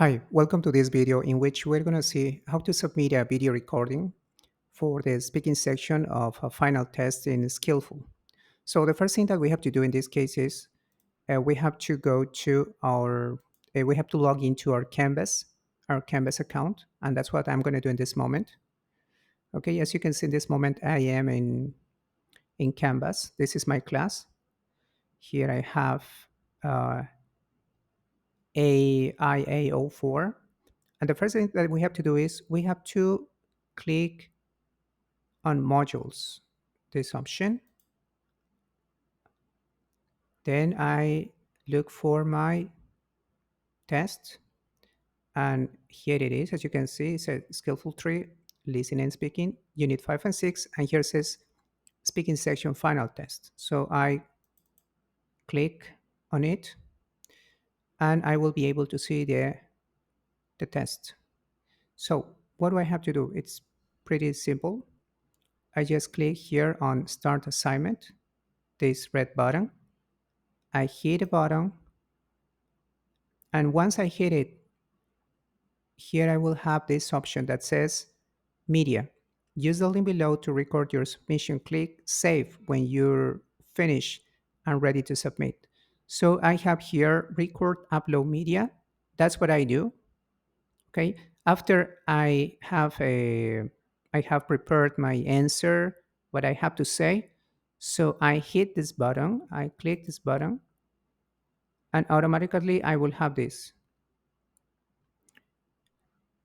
Hi, welcome to this video in which we're going to see how to submit a video recording for the speaking section of a final test in Skillful. So the first thing that we have to do in this case is we have to go to we have to log into our Canvas account, and that's what I'm going to do in this moment. Okay, as you can see in this moment, I am in Canvas. This is my class. Here I have uh, AIA04. And the first thing that we have to do is we have to click on modules, this option. Then I look for my test. And here it is. As you can see, it says Skillful 3, Listening and Speaking, Unit 5 and 6. And here it says Speaking Section Final Test. So I click on it and I will be able to see the test. So what do I have to do? It's pretty simple. I just click here on Start Assignment, this red button. I hit the button, and once I hit it, here I will have this option that says Media. Use the link below to record your submission. Click Save when you're finished and ready to submit. So I have here Record Upload Media. That's what I do. Okay. After I have prepared my answer, what I have to say. So I hit this button, I click this button, and automatically I will have this.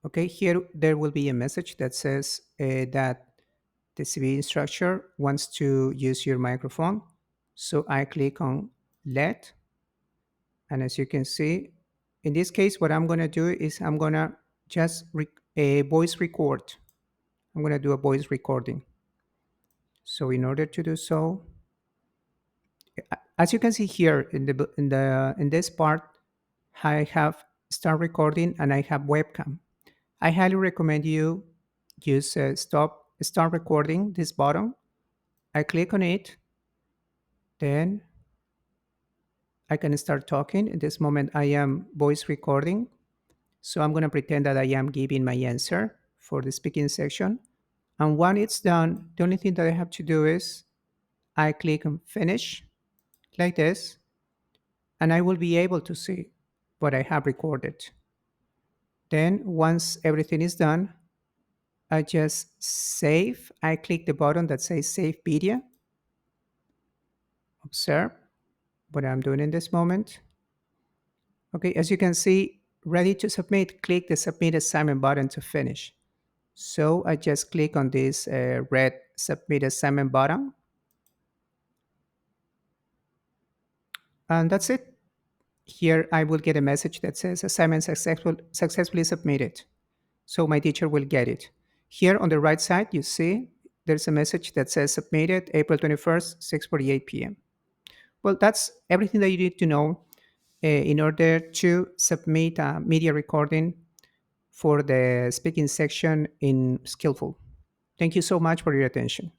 Okay, here there will be a message that says that the CBA instructor wants to use your microphone. So I click on Let, and as you can see, in this case, what I'm gonna do is I'm gonna just a voice record. I'm gonna do a voice recording. So in order to do so, as you can see here in this part, I have start recording and I have webcam. I highly recommend you use start recording, this button. I click on it, then I can start talking. In this moment, I am voice recording. So I'm going to pretend that I am giving my answer for the speaking section. And when it's done, the only thing that I have to do is I click on finish like this, and I will be able to see what I have recorded. Then once everything is done, I just save. I click the button that says save video. Observe what I'm doing in this moment. Okay, as you can see, ready to submit, click the submit assignment button to finish. So I just click on this red submit assignment button. And that's it. Here I will get a message that says assignment successfully submitted. So my teacher will get it. Here on the right side, you see there's a message that says submitted April 21st, 6:48 p.m. Well, that's everything that you need to know in order to submit a media recording for the speaking section in Skillful. Thank you so much for your attention.